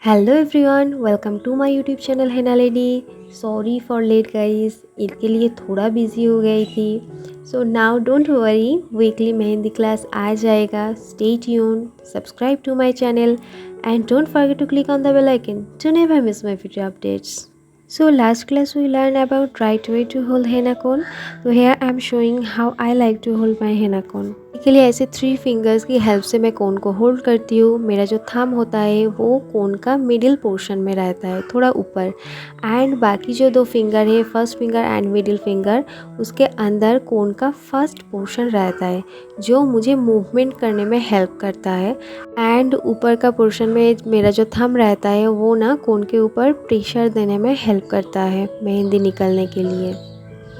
Hello everyone, welcome to my YouTube channel Haina lady. Sorry for late guys, Eid के लिए थोड़ा busy हो गई थी। So now don't worry, weekly mehndi class आ जाएगा। Stay tune, subscribe to my channel and don't forget to click on the bell icon to never miss my video updates. So last class we learned about right way to hold henna cone. So here I am showing how I like to hold my henna cone. इसके लिए ऐसे 3 fingers की help से मैं कोन को hold करती हूँ। मेरा जो थंब होता है वो कोन का मिडिल पोर्शन में रहता है, थोड़ा ऊपर, एंड बाकी जो 2 फिंगर है, first finger and middle finger, उसके अंदर कोन का फर्स्ट पोर्शन रहता है जो मुझे मूवमेंट करने में हेल्प करता है। एंड ऊपर का पोर्शन में मेरा जो थंब रहता है वो ना कोन के ऊपर प्रेशर देने में हेल्प करता है मेहंदी निकलने के लिए।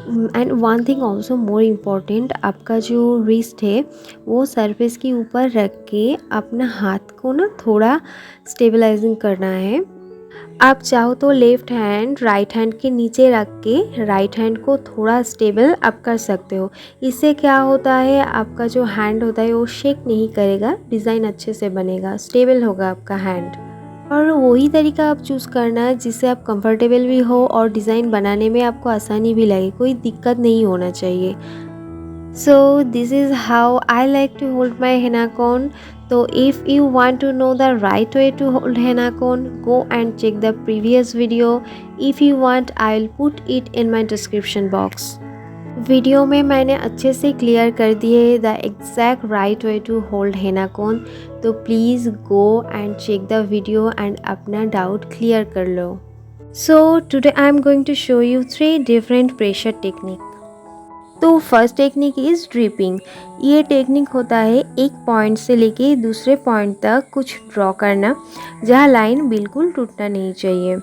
And one thing also more important, आपका जो रिस्ट है वो सरफेस के ऊपर रख के अपना हाथ को ना थोड़ा स्टेबलाइजिंग करना है। आप चाहो तो लेफ़्ट हैंड राइट हैंड के नीचे रख के राइट हैंड को थोड़ा स्टेबल अप कर सकते हो। इससे क्या होता है, आपका जो हैंड होता है वो शेक नहीं करेगा, डिज़ाइन अच्छे से बनेगा, स्टेबल होगा आपका हैंड। और वही तरीका आप चूज़ करना जिससे आप कंफर्टेबल भी हो और डिज़ाइन बनाने में आपको आसानी भी लगे, कोई दिक्कत नहीं होना चाहिए। So this is how I like to hold my henna cone. So if you want to know the right way to hold henna cone, go and check the previous video. If you want, I'll put it in my description box. Video में मैंने अच्छे से clear कर दिए the exact right way to hold henna cone, तो please go and check the video and अपना doubt clear कर लो। So today I am going to show you 3 different pressure technique. तो फर्स्ट टेक्निक इज़ ड्रिपिंग। ये technique होता है एक point से लेके दूसरे पॉइंट तक कुछ ड्रॉ करना जहाँ लाइन बिल्कुल टूटना नहीं चाहिए।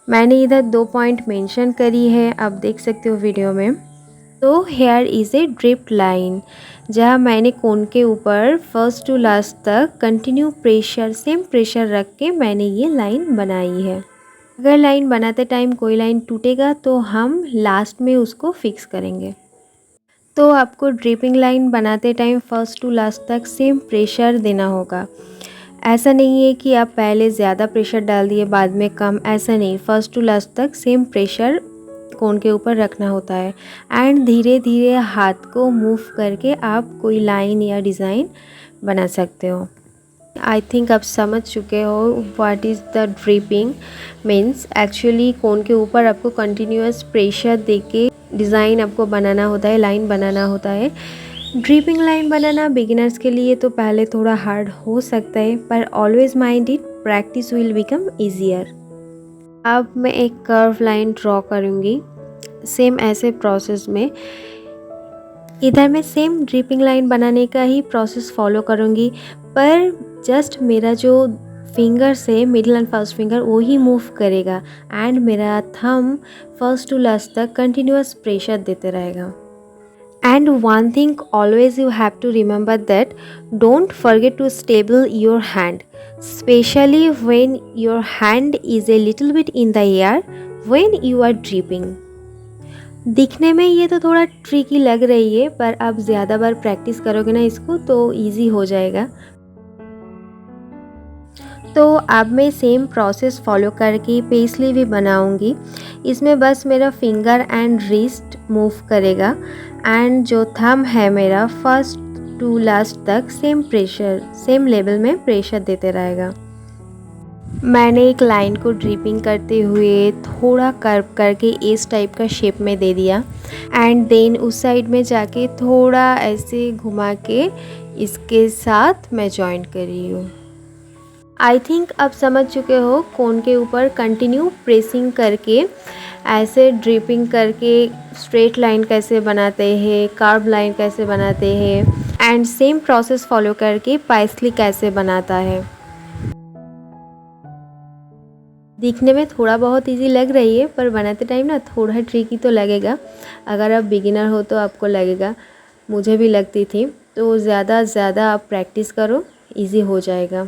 मैंने इधर 2 पॉइंट मेंशन करी है, आप देख सकते हो वीडियो में। तो here is a dripped line, जहाँ मैंने कोन के ऊपर फर्स्ट टू लास्ट तक कंटिन्यू प्रेशर, सेम प्रेशर रख के मैंने ये लाइन बनाई है। अगर लाइन बनाते टाइम कोई लाइन टूटेगा तो हम लास्ट में उसको फिक्स करेंगे। तो आपको ड्रिपिंग लाइन बनाते टाइम फर्स्ट टू लास्ट तक सेम प्रेशर देना होगा। ऐसा नहीं है कि आप पहले ज़्यादा प्रेशर डाल दिए बाद में कम, ऐसा नहीं, फर्स्ट टू लास्ट तक सेम प्रेशर कोन के ऊपर रखना होता है। एंड धीरे धीरे हाथ को मूव करके आप कोई लाइन या डिज़ाइन बना सकते हो। आई थिंक आप समझ चुके हो what is the dripping means. Actually cone के ऊपर आपको कंटिन्यूअस प्रेशर देके डिज़ाइन आपको बनाना होता है, लाइन बनाना होता है। ड्रिपिंग लाइन बनाना बिगिनर्स के लिए तो पहले थोड़ा हार्ड हो सकता है, पर always mind it, practice will become easier. अब मैं एक कर्व लाइन ड्रॉ करूँगी सेम ऐसे प्रोसेस में। इधर मैं सेम ड्रिपिंग लाइन बनाने का ही प्रोसेस फॉलो करूँगी, पर जस्ट मेरा जो फिंगर्स है, मिडिल एंड फर्स्ट फिंगर, वो ही मूव करेगा एंड मेरा थंब फर्स्ट टू लास्ट तक कंटिन्यूअस प्रेशर देते रहेगा। And one thing always you have to remember that don't forget to stable your hand, specially when your hand is a little bit in the air when you are dripping. दिखने में ये तो थोड़ा tricky लग रही है, पर आप ज़्यादा बार प्रैक्टिस करोगे ना इसको तो इजी हो जाएगा। तो अब मैं सेम प्रोसेस फॉलो करके पेस्ली भी बनाऊंगी। इसमें बस मेरा फिंगर एंड रिस्ट मूव करेगा एंड जो थंब है मेरा फर्स्ट टू लास्ट तक सेम प्रेशर, सेम लेवल में प्रेशर देते रहेगा। मैंने एक लाइन को ड्रिपिंग करते हुए थोड़ा कर्व करके इस टाइप का शेप में दे दिया एंड देन उस साइड में जाके थोड़ा ऐसे घुमा के इसके साथ मैं जॉइन कर रही हूँ। आई थिंक आप समझ चुके हो कोन के ऊपर कंटिन्यू प्रेसिंग करके ऐसे ड्रिपिंग करके स्ट्रेट लाइन कैसे बनाते हैं, कर्व लाइन कैसे बनाते हैं एंड सेम प्रोसेस फॉलो करके पाइसली कैसे बनाता है। दिखने में थोड़ा बहुत इजी लग रही है, पर बनाते टाइम ना थोड़ा ट्रिकी तो लगेगा। अगर आप बिगिनर हो तो आपको लगेगा, मुझे भी लगती थी। तो ज़्यादा ज़्यादा आप प्रैक्टिस करो, इजी हो जाएगा।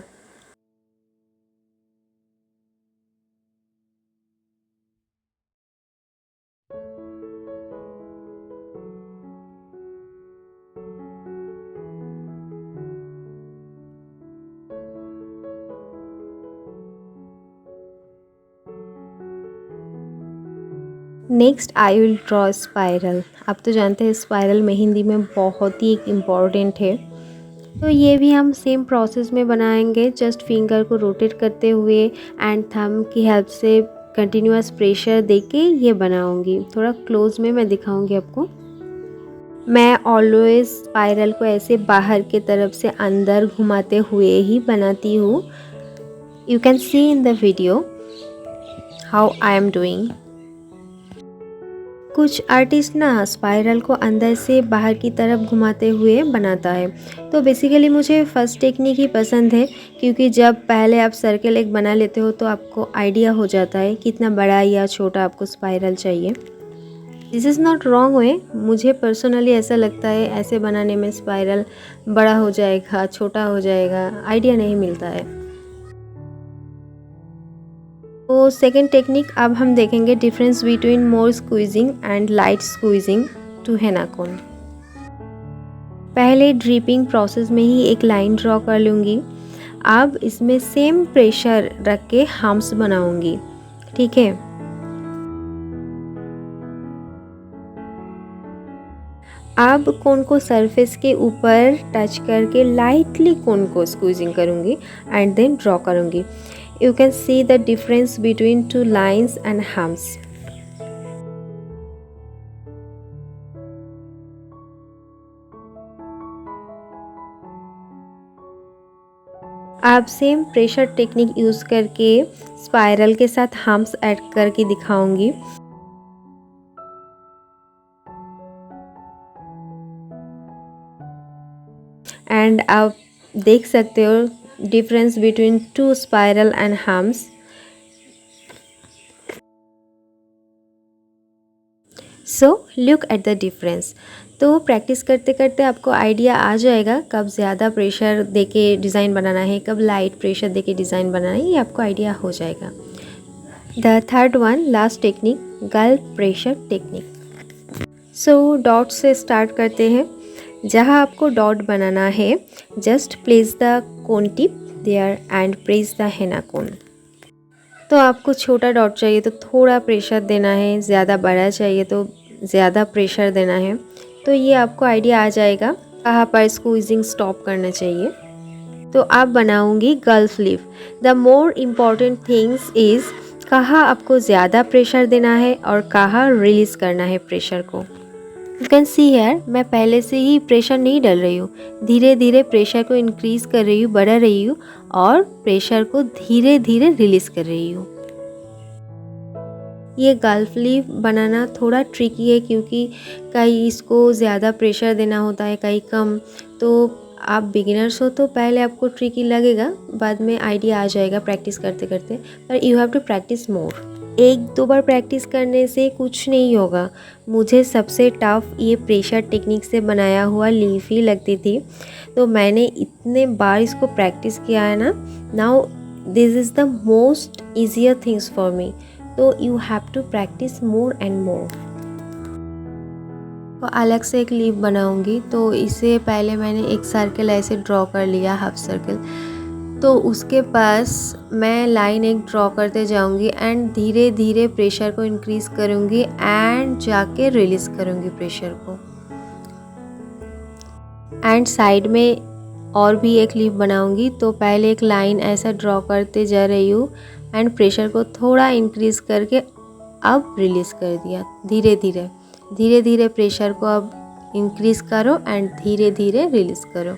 Next I will draw spiral. आप तो जानते हैं स्पाइरल मेहंदी में बहुत ही एक इम्पॉर्टेंट है। तो ये भी हम सेम प्रोसेस में बनाएंगे, जस्ट फिंगर को रोटेट करते हुए एंड थंब की हेल्प से कंटिन्यूअस प्रेशर देके ये बनाऊंगी। थोड़ा क्लोज में मैं दिखाऊंगी आपको। मैं ऑलवेज स्पाइरल को ऐसे बाहर के तरफ से अंदर घुमाते हुए ही बनाती हूँ। You can see in the video how I am doing. कुछ आर्टिस्ट ना स्पाइरल को अंदर से बाहर की तरफ घुमाते हुए बनाता है। तो बेसिकली मुझे फर्स्ट टेक्निक ही पसंद है, क्योंकि जब पहले आप सर्कल एक बना लेते हो तो आपको आइडिया हो जाता है कितना बड़ा या छोटा आपको स्पाइरल चाहिए। This is not wrong way, मुझे पर्सनली ऐसा लगता है ऐसे बनाने में स्पाइरल बड़ा हो जाएगा, छोटा हो जाएगा, आइडिया नहीं मिलता है। तो सेकेंड टेक्निक अब हम देखेंगे difference between more squeezing and light squeezing to henna cone. पहले ड्रिपिंग प्रोसेस में ही एक लाइन ड्रॉ कर लूँगी। अब इसमें सेम प्रेशर रख के हम्स बनाऊंगी, ठीक है। अब कोन को सरफेस के ऊपर टच करके लाइटली कोन को स्क्वीजिंग करूँगी एंड देन ड्रॉ करूँगी। You can see the difference between two lines and humps. आप सेम प्रेशर टेक्निक यूज़ करके स्पाइरल के साथ हम्प्स ऐड करके दिखाऊंगी। एंड आप देख सकते हो difference between two spiral and humps. So look at the difference. तो प्रैक्टिस करते करते आपको आइडिया आ जाएगा कब ज़्यादा प्रेशर देके डिज़ाइन बनाना है, कब लाइट प्रेशर देके डिज़ाइन बनाना है, ये आपको आइडिया हो जाएगा। The third one, last technique, gulf pressure technique. So dot से स्टार्ट करते हैं। जहाँ आपको डॉट बनाना है just place the cone tip there and press the henna cone. तो आपको छोटा डॉट चाहिए तो थोड़ा प्रेशर देना है, ज़्यादा बड़ा चाहिए तो ज़्यादा प्रेशर देना है। तो ये आपको आइडिया आ जाएगा कहाँ पर स्क्वीजिंग स्टॉप करना चाहिए। तो आप बनाऊंगी gulf leaf. The more important things is कहाँ आपको ज़्यादा प्रेशर देना है और कहाँ रिलीज़ करना है प्रेशर को। यू कैन सी हेयर, मैं पहले से ही प्रेशर नहीं डाल रही हूँ, धीरे धीरे प्रेशर को इंक्रीज़ कर रही हूँ, बढ़ा रही हूँ और प्रेशर को धीरे धीरे रिलीज़ कर रही हूँ। ये गल्फ लीफ बनाना थोड़ा ट्रिकी है, क्योंकि कहीं इसको ज़्यादा प्रेशर देना होता है, कहीं कम। तो आप बिगिनर्स हो तो पहले आपको ट्रिकी लगेगा, बाद में आइडिया आ जाएगा प्रैक्टिस करते करते। पर you have to practice more. एक दो बार प्रैक्टिस करने से कुछ नहीं होगा। मुझे सबसे टफ ये प्रेशर टेक्निक से बनाया हुआ लीफ ही लगती थी। तो मैंने इतने बार इसको प्रैक्टिस किया है ना, now this is the most easier things for me. तो you have to practice more and more. तो अलग से एक लीफ बनाऊंगी। तो इससे पहले मैंने एक सर्कल ऐसे ड्रॉ कर लिया, हाफ सर्कल। तो उसके पास मैं लाइन एक ड्रॉ करते जाऊंगी एंड धीरे धीरे प्रेशर को इंक्रीज़ करूंगी एंड जाके रिलीज़ करूंगी प्रेशर को। एंड साइड में और भी एक लीफ बनाऊंगी। तो पहले एक लाइन ऐसा ड्रॉ करते जा रही हूँ एंड प्रेशर को थोड़ा इंक्रीज़ करके अब रिलीज़ कर दिया। धीरे धीरे धीरे धीरे प्रेशर को अब इंक्रीज़ करो एंड धीरे धीरे रिलीज़ करो।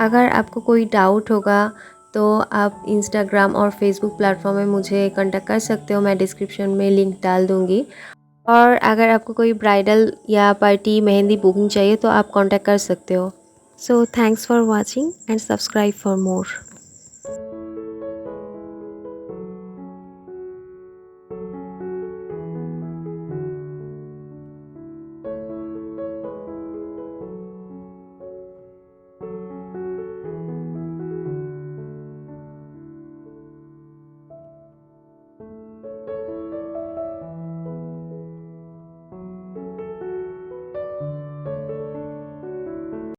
अगर आपको कोई डाउट होगा तो आप इंस्टाग्राम और फेसबुक प्लेटफॉर्म में मुझे कांटेक्ट कर सकते हो, मैं डिस्क्रिप्शन में लिंक डाल दूँगी। और अगर आपको कोई ब्राइडल या पार्टी मेहंदी बुकिंग चाहिए तो आप कांटेक्ट कर सकते हो। So thanks for watching and subscribe for more.